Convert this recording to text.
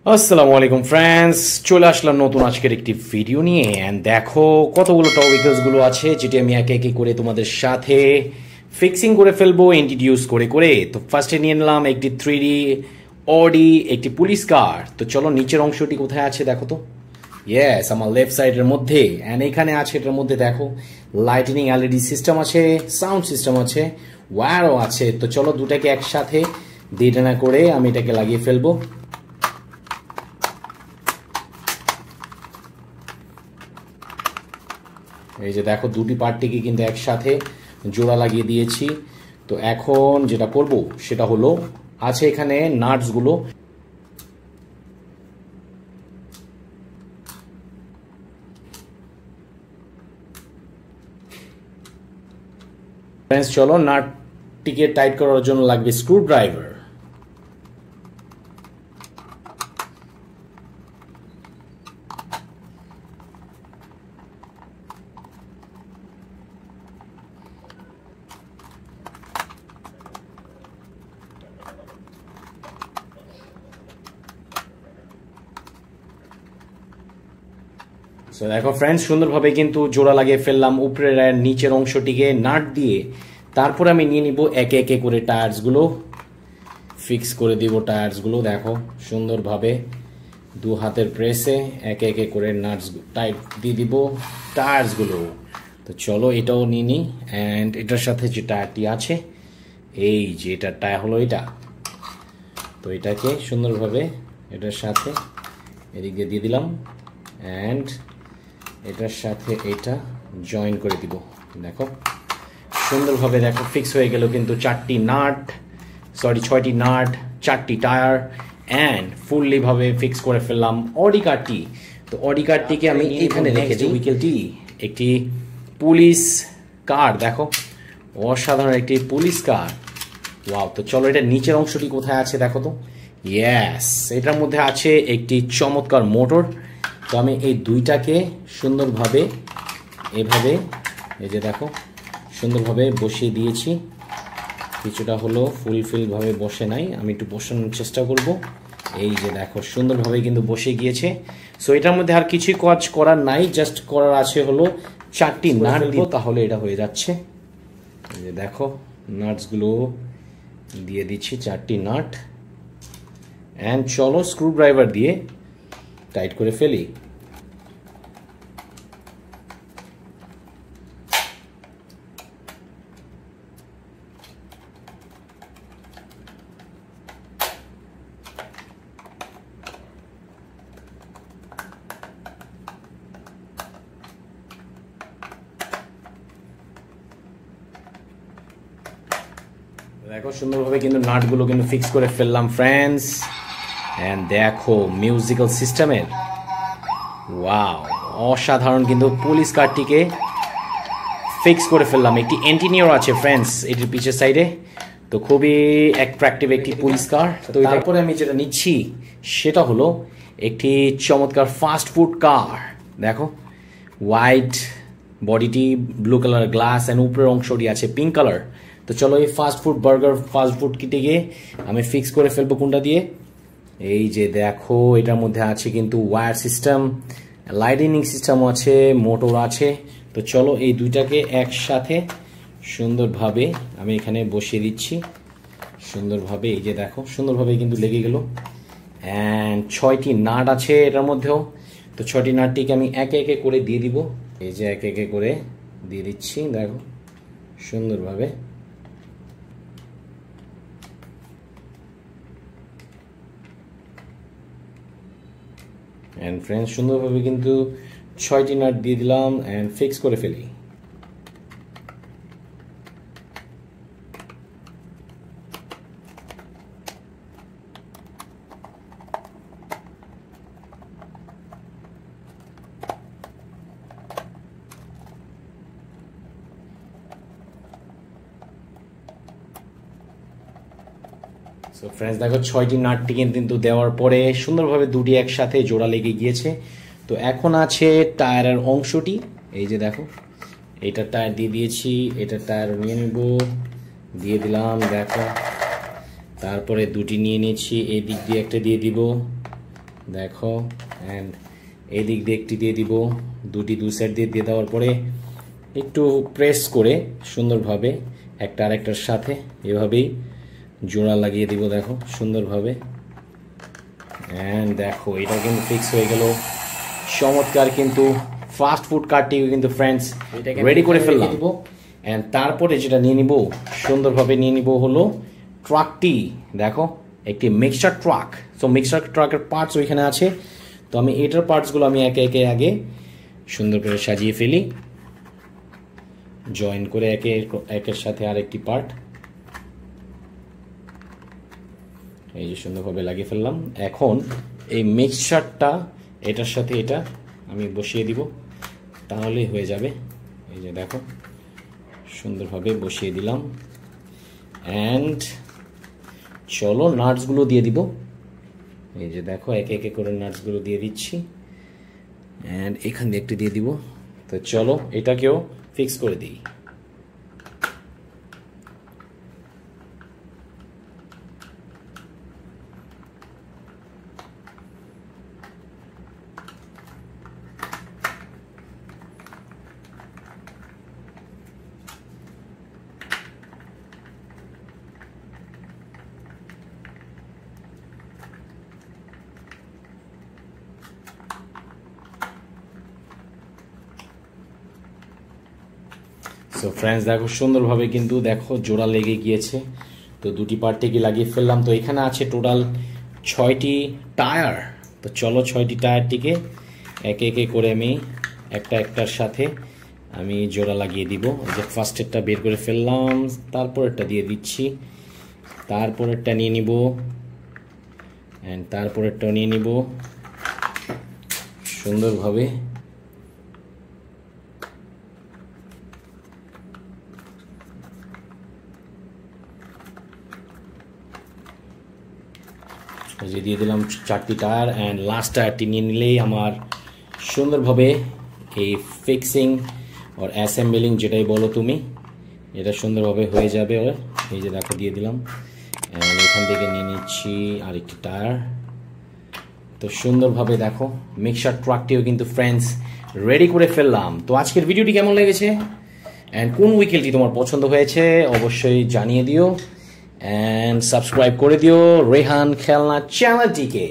আসসালামু আলাইকুম ফ্রেন্ডস, চলে আসলাম নতুন আজকের একটি ভিডিও নিয়ে। অ্যান্ড দেখো কতগুলো টপিকস গুলো আছে যেটি আমি একে একে করে তোমাদের সাথে ফিক্সিং করে ফেলবো ইন্ট্রোডিউস করে করে। তো ফার্স্টে নিয়ে নিলাম একটি 3D অডি, একটি পুলিশ কার। তো চলো নিচের অংশটি কোথায় আছে দেখো তো। ইয়েস, আমার লেফট সাইডের মধ্যে। অ্যান্ড এখানে আছে, এটার মধ্যে দেখো লাইটনিং এলইডি সিস্টেম আছে, সাউন্ড সিস্টেম আছে, ওয়্যারও আছে। তো চলো দুটাকে একসাথে দিয়ে না করে আমি এটাকে লাগিয়ে ফেলবো। এই যে দেখো দুটি পার্টটিকে কিন্তু একসাথে জোড়া লাগিয়ে দিয়েছি। তো এখন যেটা করব সেটা হলো, আছে এখানে নাটস গুলো। ফ্রেন্ডস চলো, নাটটিকে টাইট করার জন্য লাগবে স্ক্রু ড্রাইভার। দেখো ফ্রেন্ডস, সুন্দরভাবে কিন্তু জোড়া লাগিয়ে ফেললাম উপরের আর নিচের অংশটিকে নাট দিয়ে। তারপর আমি নিয়ে নিব একে একে করে টায়ার্স গুলো, ফিক্স করে দিব টায়ার্স গুলো। দেখো সুন্দরভাবে দু হাতের প্রেসে একে একে করে নাটস টাইট দিয়ে দিব টায়ার্স গুলো। তো চলো এটাও নিয়ে নিই। অ্যান্ড এটার সাথে যে টায়ারটি আছে, এই যে এটার টায়ার হলো এটা। তো এটাকে সুন্দরভাবে এটার সাথে এদিক দিয়ে দিলাম। অ্যান্ড এটার সাথে এটা জয়েন করে দিব। দেখো সুন্দরভাবে দেখো ফিক্স হয়ে গেল কিন্তু ছয়টি নাট, 4টি টায়ার। অ্যান্ড ফুললি ভাবে ফিক্স করে ফেললাম অডি কারটি। তো অডি কারটিকে আমি এখানে রেখে দিই। উইকেলটি একটি পুলিশ কার, দেখো অসাধারণ একটি পুলিশ কার। ওয়াও! তো চলো এটা নিচের অংশটি কোথায় আছে দেখো তো। ইয়েস, এটার মধ্যে আছে একটি চমৎকার মোটর। তো আমি এই দুইটাকে সুন্দরভাবে এভাবে, এই যে দেখো সুন্দরভাবে বসিয়ে দিয়েছি। কিছুটা হলো ফুলফিলভাবে বসে নাই, আমি একটু বসানোর চেষ্টা করব। এই যে দেখো সুন্দরভাবে কিন্তু বসে গিয়েছে। সো এটার মধ্যে আর কিছুই কাজ করার নাই, জাস্ট করার আছে হলো 4টি নাট দিব, তাহলে এটা হয়ে যাচ্ছে। এই যে দেখো নাটসগুলো দিয়ে দিচ্ছি 4টি নাট। অ্যান্ড চলো স্ক্রু ড্রাইভার দিয়ে টাইট করে ফেলি। দেখো সুন্দরভাবে কিন্তু নাটগুলো কিন্তু ফিক্স করে ফেললাম ফ্রেন্ডস। এন্ড দেখো মিউজিক্যাল সিস্টেমের ওয়াও, অসাধারণ কিন্তু পুলিশ কারটিকে ফিক্স করে ফেললাম। একটি এন্টিনিয়র আছে ফ্রেন্ডস এটির পিছের সাইডে। তো খুবই অ্যাট্রাকটিভ একটি পুলিশ কার। তো তারপরে আমি যেটা নিচ্ছি সেটা হলো একটি চমৎকার ফাস্ট ফুড কার। দেখো হোয়াইট বডিটি, ব্লু কালার গ্লাস, এন্ড উপরের অংশটি আছে পিঙ্ক কালার। তো চলো এই ফাস্ট ফুড কিটিকে আমি ফিক্স করে ফেলবো কোনটা দিয়ে। এই যে দেখো এটার মধ্যে আছে কিন্তু ওয়্যার সিস্টেম, লাইটনিং সিস্টেমও আছে, মোটর আছে। তো চলো এই দুইটাকে একসাথে সুন্দরভাবে আমি এখানে বসিয়ে দিচ্ছি সুন্দরভাবে। এই যে দেখো সুন্দরভাবে কিন্তু লেগে গেল। অ্যান্ড 6টি নাট আছে এটার মধ্যেও। তো 6টি নাটটিকে আমি একে একে করে দিয়ে দিব। এই যে একে একে করে দিয়ে দিচ্ছি, দেখো সুন্দরভাবে। এন্ড ফ্রেন্ডস সুন্দরভাবে কিন্তু 6টি নাট দিয়ে দিলাম এন্ড ফিক্স করে ফেলি। সো ফ্রেন্ডস দেখো 6টি নাটটি কিন্তু দেওয়ার পরে সুন্দরভাবে দুটি একসাথে জোড়া লেগে গিয়েছে। তো এখন আছে টায়ারের অংশটি। এই যে দেখো এইটার টায়ার দিয়ে দিয়েছি, এটার টায়ার নিয়ে নেব, দিয়ে দিলাম। দেখো তারপরে দুটি নিয়ে নিয়েছি, এই দিক দিয়ে একটা দিয়ে দিব, দেখো অ্যান্ড এই দিক দিয়ে একটি দিয়ে দিব, দুটি দু সাইড দিয়ে দিয়ে দেওয়ার পরে একটু প্রেস করে সুন্দরভাবে একটা আরেকটার সাথে এভাবেই জোড়া লাগিয়ে দিব। দেখো সুন্দরভাবে, অ্যান্ড দেখো এটা কিন্তু ফিক্স হয়ে গেল। চমৎকার কিন্তু ফাস্ট ফুড কার্টটি কিন্তু ফ্রেন্ডস রেডি করে ফেললাম। অ্যান্ড তারপরে যেটা নিয়ে নিব, সুন্দরভাবে নিয়ে নিব হলো ট্রাকটি। দেখো একটি মিক্সচার ট্রাক। সো মিক্সচার ট্রাকের পার্টস ওইখানে আছে, তো আমি এটার পার্টসগুলো আমি একে একে আগে সুন্দর করে সাজিয়ে ফেলি, জয়েন করে একের সাথে আরেকটি পার্ট এই যে সুন্দরভাবে লাগিয়ে ফেললাম। এখন এই মিক্সচারটা এটার সাথে এটা আমি বসিয়ে দিব, তাহলেই হয়ে যাবে। এই যে দেখো সুন্দরভাবে বসিয়ে দিলাম। অ্যান্ড চলো নাটসগুলো দিয়ে দিব। এই যে দেখো একে একে করে নাটসগুলো দিয়ে দিচ্ছি, অ্যান্ড এখান দিয়ে একটু দিয়ে দিব। তো চলো এটাকেও ফিক্স করে দিই। সো ফ্রেন্ডস দেখো সুন্দরভাবে কিন্তু দেখো জোড়া লেগে গিয়েছে। তো দুটি পার্ট থেকে লাগিয়ে ফেললাম। তো এখানে আছে টোটাল 6টি টায়ার। তো চলো 6টি টায়ারটিকে একে একে করে আমি একটার সাথে আমি জোড়া লাগিয়ে দিব। যে ফার্স্টেরটা বের করে ফেললাম, তারপরেরটা দিয়ে দিচ্ছি, তারপরেরটা নিয়ে নিব, অ্যান্ড তারপরেরটাও নিয়ে নিব সুন্দরভাবে। যে দিয়ে দিলাম 4টি টায়ার, অ্যান্ড লাস্ট টায়ারটি নিয়ে নিলেই আমার সুন্দরভাবে এই ফিক্সিং ওর অ্যাসেম্বলিং যেটাই বলো তুমি, এটা সুন্দরভাবে হয়ে যাবে। এই যে দেখো দিয়ে দিলাম, অ্যান্ড এখান থেকে নিয়ে নিচ্ছি আরেকটি টায়ার। তো সুন্দরভাবে দেখো মিক্সার ট্রাকটিও কিন্তু ফ্রেন্ডস রেডি করে ফেললাম। তো আজকের ভিডিওটি কেমন লেগেছে অ্যান্ড কোন উইকেলটি তোমার পছন্দ হয়েছে অবশ্যই জানিয়ে দিও, অ্যান্ড সাবস্ক্রাইব করে দিও রেহান খেলনা চ্যানেলটিকে।